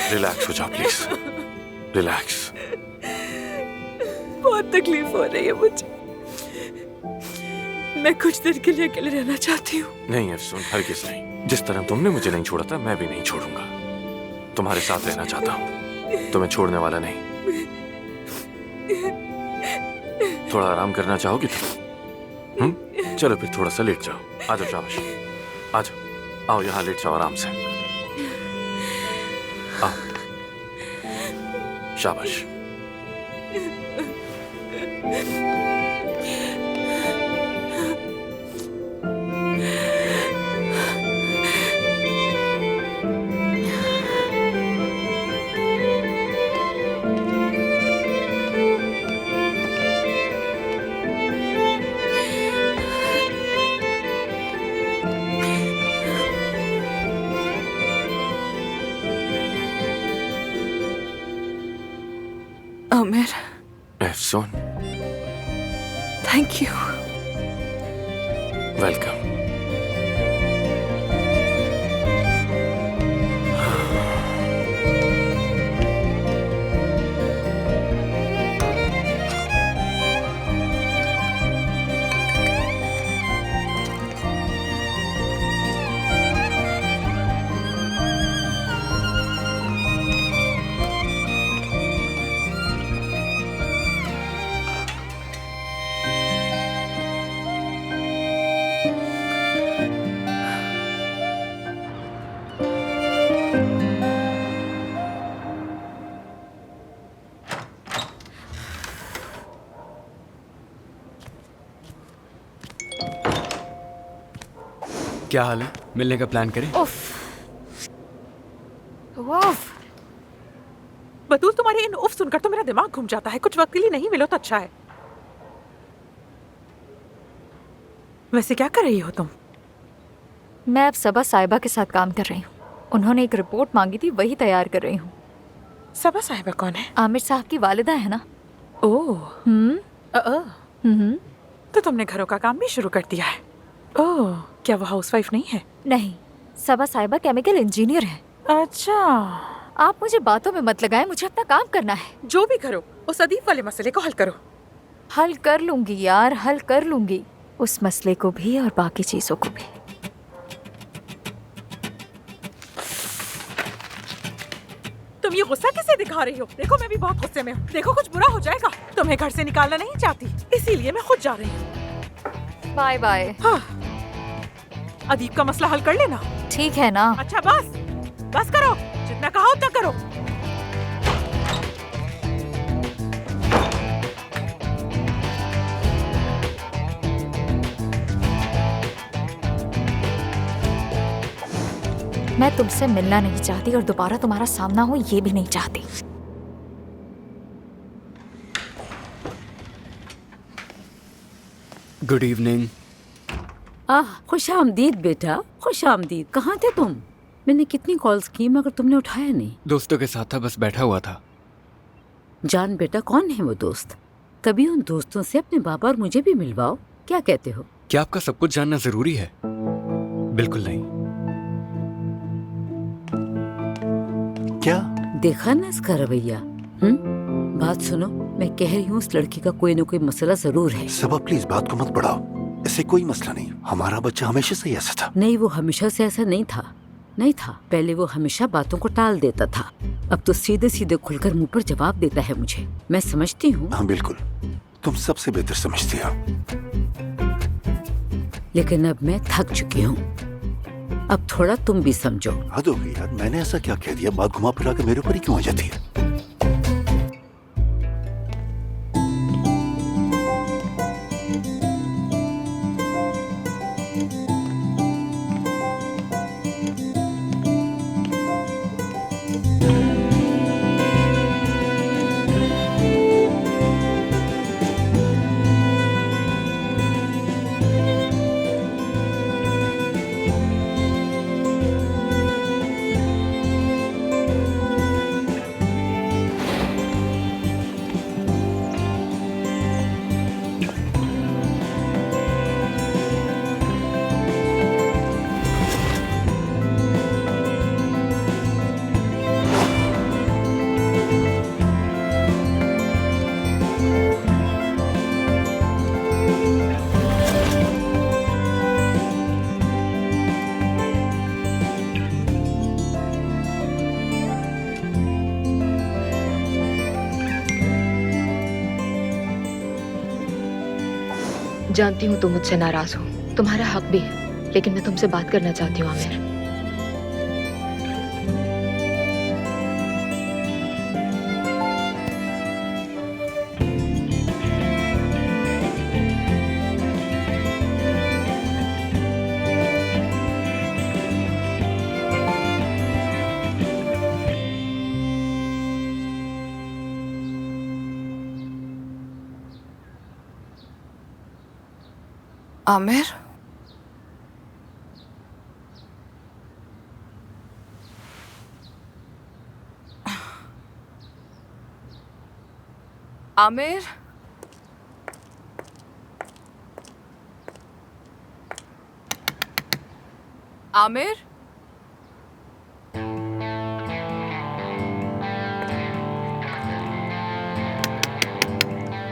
Relax हो जाओ please, relax. बहुत तकलीफ हो रही है मुझे, मैं कुछ देर के लिए अकेले रहना चाहती हूँ। नहीं अफसून, हरगिज़ नहीं। जिस तरह तुमने मुझे नहीं छोड़ा था, मैं भी नहीं छोड़ूंगा। तुम्हारे साथ रहना चाहता हूँ, तुम्हें छोड़ने वाला नहीं। थोड़ा आराम करना चाहोगी तुम? चलो फिर थोड़ा सा लेट जाओ। आ जाओ, शाबाश, आ जाओ, आओ यहाँ लेट जाओ आराम से। आओ, शाबाश। Aamir, Afsoon, thank you. Welcome. क्या हाल है? मिलने का प्लान करें? बतूल, तुम्हारे इन उफ सुनकर तो मेरा दिमाग घूम जाता है। कुछ वक्त के लिए नहीं मिलो तो अच्छा है। वैसे क्या कर रही हो तुम? मैं अब सबा साहिबा के साथ काम कर रही हूँ। उन्होंने एक रिपोर्ट मांगी थी, वही तैयार कर रही हूँ। सबा साहिबा कौन है? आमिर साहब की वालिदा है ना। ओह, तो तुमने घरों का काम भी शुरू कर दिया है। ओह, क्या वो हाउसवाइफ नहीं है? नहीं, सबा साहिबा केमिकल इंजीनियर है। अच्छा, आप मुझे बातों में मत लगाएं, मुझे अपना काम करना है। जो भी करो उस अदीब वाले मसले को हल करो। हल कर लूंगी यार, हल कर लूंगी, उस मसले को भी और बाकी चीजों को भी। तुम ये गुस्सा किसे दिखा रही हो? देखो मैं भी बहुत गुस्से में हूँ। देखो कुछ बुरा हो जाएगा। तुम्हें घर से निकालना नहीं चाहती, इसीलिए मैं खुद जा रही हूँ। Bye bye. हाँ, अदीब का मसला हल कर लेना। ठीक है ना? अच्छा बस बस करो, जितना कहा उतना करो। मैं तुमसे मिलना नहीं चाहती और दोबारा तुम्हारा सामना हो ये भी नहीं चाहती। Good evening. खुश आमदीद बेटा, खुश आमदीद। कहाँ थे तुम? मैंने कितनी कॉल्स की मगर तुमने उठाया नहीं। दोस्तों के साथ था, बस बैठा हुआ था। जान बेटा, कौन है वो दोस्त? कभी उन दोस्तों से अपने बाबा और मुझे भी मिलवाओ। क्या कहते हो? क्या आपका सब कुछ जानना जरूरी है? बिल्कुल नहीं। क्या देखा ना इसका रवैया? बात सुनो, मैं कह रही हूँ उस लड़की का कोई न कोई मसला जरूर है। सबा प्लीज बात को मत बढ़ाओ। ऐसे कोई मसला नहीं, हमारा बच्चा हमेशा से ऐसा था। नहीं, वो हमेशा से ऐसा नहीं था। नहीं था। पहले वो हमेशा बातों को टाल देता था, अब तो सीधे सीधे खुलकर मुंह पर जवाब देता है मुझे। मैं समझती हूँ। हाँ बिल्कुल, तुम सबसे बेहतर समझती हो। लेकिन अब मैं थक चुकी हूँ, अब थोड़ा तुम भी समझो। हद हो गई यार, मैंने ऐसा क्या कह दिया? बात घुमा फिरा के मेरे ऊपर ही क्यों आ जाती है? जानती हूँ तुम मुझसे नाराज हो, तुम्हारा हक भी है, लेकिन मैं तुमसे बात करना चाहती हूँ आमिर। Aamir, Aamir, Aamir,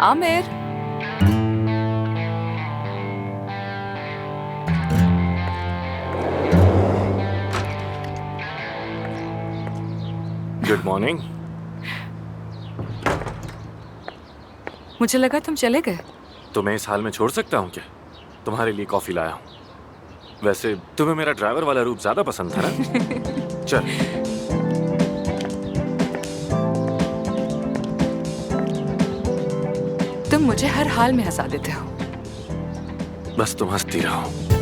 Aamir, good morning. मुझे लगा तुम चले गए। तो मैं इस हाल में छोड़ सकता हूँ क्या? तुम्हारे लिए कॉफी लाया हूँ। वैसे तुम्हें मेरा ड्राइवर वाला रूप ज्यादा पसंद था ना? चल। तुम मुझे हर हाल में हंसा देते हो। बस तुम हंसती रहो।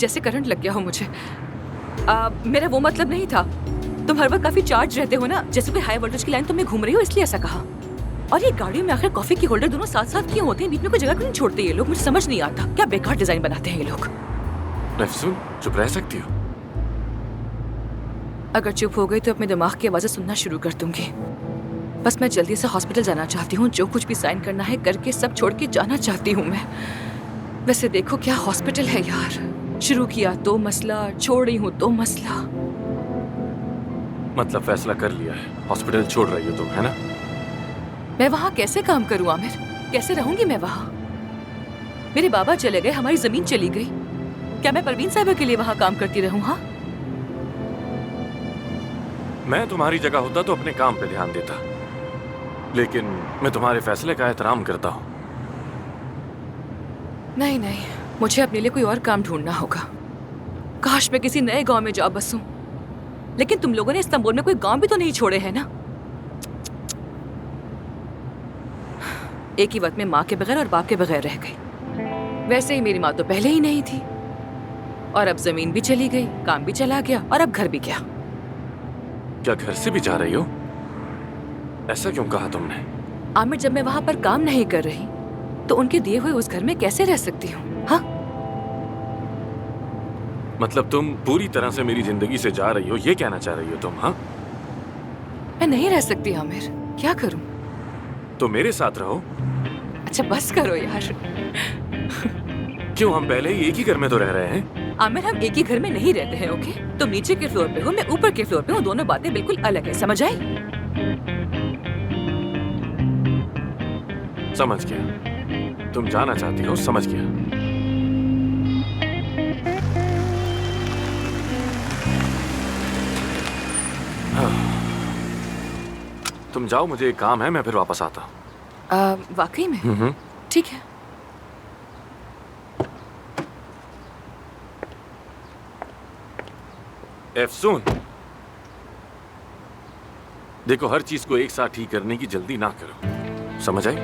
जैसे करंट लग गया हो मुझे। मेरा वो मतलब नहीं था। तुम हर वक्त काफी चार्ज रहते हो ना, जैसे कोई हाई वोल्टेज की लाइन तुम में घूम रही हो, इसलिए ऐसा कहा। और ये गाड़ियों में आखिर कॉफी की होल्डर दोनों साथ साथ क्यों होते हैं? बीच में कोई जगह क्यों नहीं छोड़ते ये लोग? मुझे समझ नहीं आता, क्या बेकार डिजाइन बनाते हैं ये लोग। अफसून, चुप रह सकती हो? अगर चुप हो गई तो अपने दिमाग की आवाजें सुनना शुरू कर दूंगी। बस मैं जल्दी से हॉस्पिटल जाना चाहती हूँ। जो कुछ भी साइन करना है करके सब छोड़ के जाना चाहती हूँ मैं। वैसे देखो क्या हॉस्पिटल है यार। शुरू किया तो मसला, छोड़ रही हूँ तो मसला। मतलब फैसला कर लिया है, हॉस्पिटल छोड़ रही हो तुम, है ना? मैं वहाँ कैसे काम करूँ आमिर? कैसे रहूंगी मैं वहाँ? मेरे बाबा चले गए, हमारी जमीन चली गई। क्या मैं परवीन साहिबा के लिए वहाँ काम करती रहूँ? हाँ, मैं तुम्हारी जगह होता तो अपने काम पे ध्यान देता, लेकिन मैं तुम्हारे फैसले का एहतराम करता हूँ। नहीं नहीं, मुझे अपने लिए कोई और काम ढूंढना होगा। काश मैं किसी नए गांव में जा बसूं। लेकिन तुम लोगों ने इस्तांबुल में कोई गांव भी तो नहीं छोड़े हैं ना? एक ही वक्त में माँ के बगैर और बाप के बगैर रह गई। वैसे ही मेरी माँ तो पहले ही नहीं थी, और अब जमीन भी चली गई, काम भी चला गया, और अब घर भी गया। क्या घर से भी जा रही हो? ऐसा क्यों कहा तुमने? आमिर, जब मैं वहां पर काम नहीं कर रही तो उनके दिए हुए उस घर में कैसे रह सकती हूँ? हाँ, मतलब तुम पूरी तरह से मेरी जिंदगी से जा रही हो, ये कहना चाह रही हो तुम? हाँ, मैं नहीं रह सकती आमिर। क्या करूँ? तो मेरे साथ रहो। अच्छा बस करो यार। क्यों, हम पहले ही एक ही घर में तो रह रहे हैं। आमिर, हम एक ही घर में नहीं रहते हैं, ओके? तुम नीचे के फ्लोर पे हो, मैं ऊपर के फ्लोर पे हूँ। दोनों बातें बिल्कुल अलग है, समझ आई? समझ गया, तुम जाना चाहती हो, समझ गया। तुम जाओ, मुझे एक काम है, मैं फिर वापस आता हूँ। वाकई में? ठीक है। एफसून, देखो, हर चीज को एक साथ ठीक करने की जल्दी ना करो, समझ आई?